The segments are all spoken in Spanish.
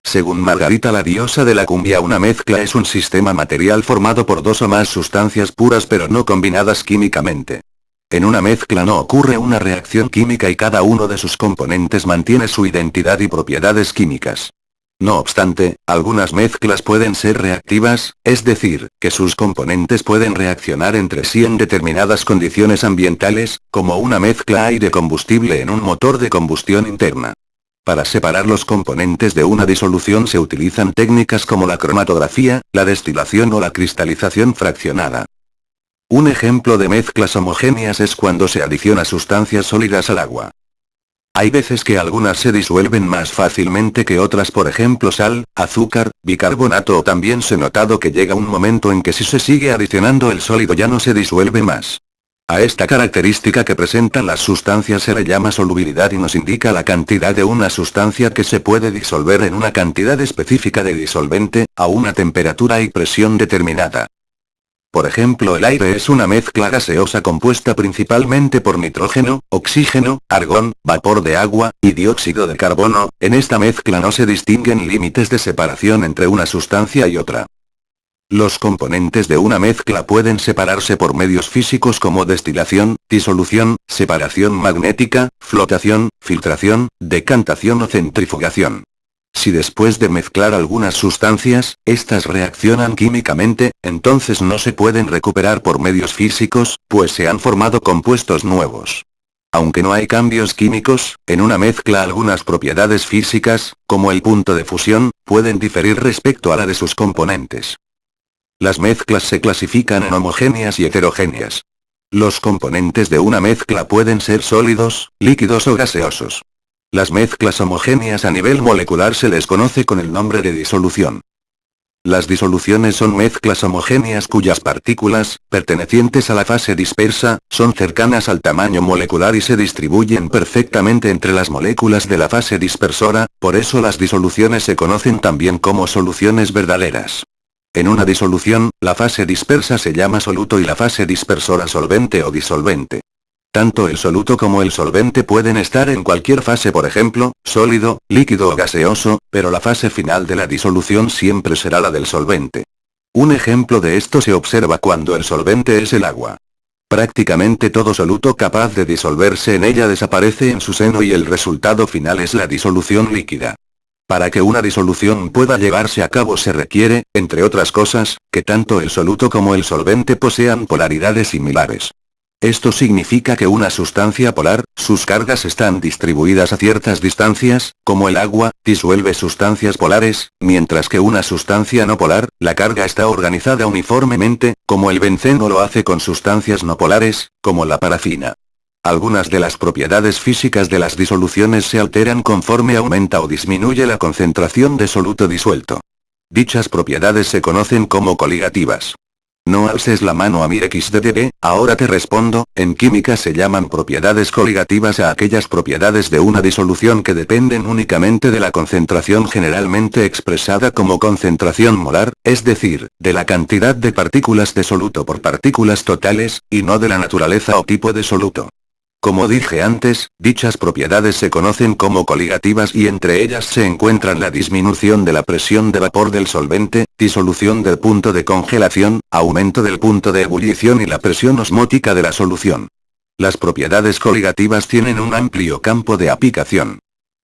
Según Margarita la diosa de la cumbia, una mezcla es un sistema material formado por dos o más sustancias puras pero no combinadas químicamente. En una mezcla no ocurre una reacción química y cada uno de sus componentes mantiene su identidad y propiedades químicas. No obstante, algunas mezclas pueden ser reactivas, es decir, que sus componentes pueden reaccionar entre sí en determinadas condiciones ambientales, como una mezcla aire-combustible en un motor de combustión interna. Para separar los componentes de una disolución se utilizan técnicas como la cromatografía, la destilación o la cristalización fraccionada. Un ejemplo de mezclas homogéneas es cuando se adiciona sustancias sólidas al agua. Hay veces que algunas se disuelven más fácilmente que otras, por ejemplo sal, azúcar, bicarbonato, o también se ha notado que llega un momento en que si se sigue adicionando el sólido ya no se disuelve más. A esta característica que presentan las sustancias se le llama solubilidad y nos indica la cantidad de una sustancia que se puede disolver en una cantidad específica de disolvente, a una temperatura y presión determinada. Por ejemplo, el aire es una mezcla gaseosa compuesta principalmente por nitrógeno, oxígeno, argón, vapor de agua, y dióxido de carbono. En esta mezcla no se distinguen límites de separación entre una sustancia y otra. Los componentes de una mezcla pueden separarse por medios físicos como destilación, disolución, separación magnética, flotación, filtración, decantación o centrifugación. Si después de mezclar algunas sustancias, estas reaccionan químicamente, entonces no se pueden recuperar por medios físicos, pues se han formado compuestos nuevos. Aunque no hay cambios químicos, en una mezcla algunas propiedades físicas, como el punto de fusión, pueden diferir respecto a la de sus componentes. Las mezclas se clasifican en homogéneas y heterogéneas. Los componentes de una mezcla pueden ser sólidos, líquidos o gaseosos. Las mezclas homogéneas a nivel molecular se les conoce con el nombre de disolución. Las disoluciones son mezclas homogéneas cuyas partículas, pertenecientes a la fase dispersa, son cercanas al tamaño molecular y se distribuyen perfectamente entre las moléculas de la fase dispersora, por eso las disoluciones se conocen también como soluciones verdaderas. En una disolución, la fase dispersa se llama soluto y la fase dispersora solvente o disolvente. Tanto el soluto como el solvente pueden estar en cualquier fase, por ejemplo, sólido, líquido o gaseoso, pero la fase final de la disolución siempre será la del solvente. Un ejemplo de esto se observa cuando el solvente es el agua. Prácticamente todo soluto capaz de disolverse en ella desaparece en su seno y el resultado final es la disolución líquida. Para que una disolución pueda llevarse a cabo se requiere, entre otras cosas, que tanto el soluto como el solvente posean polaridades similares. Esto significa que una sustancia polar, sus cargas están distribuidas a ciertas distancias, como el agua, disuelve sustancias polares, mientras que una sustancia no polar, la carga está organizada uniformemente, como el benceno lo hace con sustancias no polares, como la parafina. Algunas de las propiedades físicas de las disoluciones se alteran conforme aumenta o disminuye la concentración de soluto disuelto. Dichas propiedades se conocen como coligativas. No alces la mano a mi XDDB, ahora te respondo. En química se llaman propiedades coligativas a aquellas propiedades de una disolución que dependen únicamente de la concentración generalmente expresada como concentración molar, es decir, de la cantidad de partículas de soluto por partículas totales, y no de la naturaleza o tipo de soluto. Como dije antes, dichas propiedades se conocen como coligativas y entre ellas se encuentran la disminución de la presión de vapor del solvente, disolución del punto de congelación, aumento del punto de ebullición y la presión osmótica de la solución. Las propiedades coligativas tienen un amplio campo de aplicación.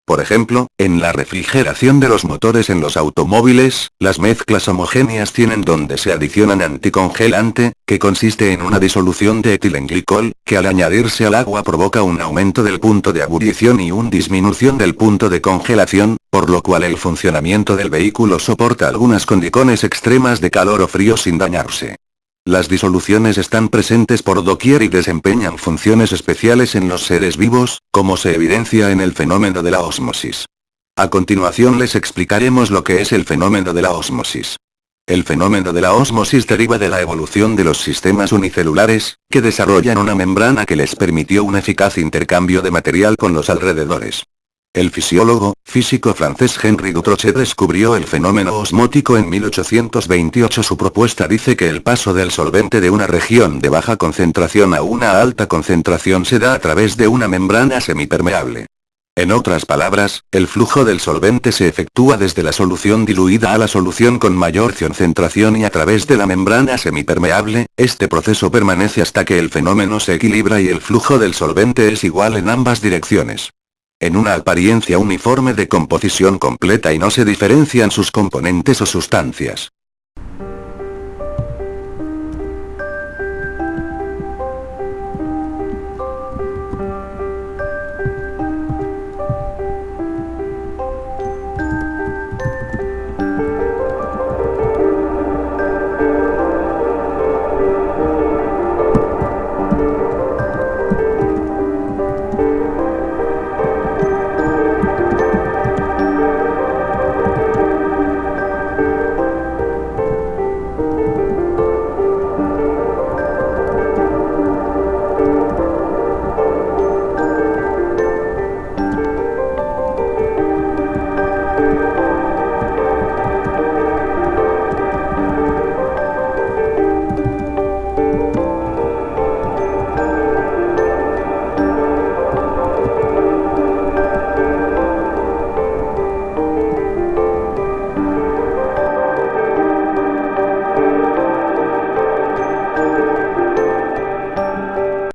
Por ejemplo, en la refrigeración de los motores en los automóviles, las mezclas homogéneas tienen donde se adicionan anticongelante, que consiste en una disolución de etilenglicol, que al añadirse al agua provoca un aumento del punto de ebullición y una disminución del punto de congelación, por lo cual el funcionamiento del vehículo soporta algunas condiciones extremas de calor o frío sin dañarse. Las disoluciones están presentes por doquier y desempeñan funciones especiales en los seres vivos, como se evidencia en el fenómeno de la ósmosis. A continuación les explicaremos lo que es el fenómeno de la ósmosis. El fenómeno de la ósmosis deriva de la evolución de los sistemas unicelulares, que desarrollan una membrana que les permitió un eficaz intercambio de material con los alrededores. El físico francés Henri Dutrochet descubrió el fenómeno osmótico en 1828. Su propuesta dice que el paso del solvente de una región de baja concentración a una alta concentración se da a través de una membrana semipermeable. En otras palabras, el flujo del solvente se efectúa desde la solución diluida a la solución con mayor concentración y a través de la membrana semipermeable. Este proceso permanece hasta que el fenómeno se equilibra y el flujo del solvente es igual en ambas direcciones. En una apariencia uniforme de composición completa y no se diferencian sus componentes o sustancias.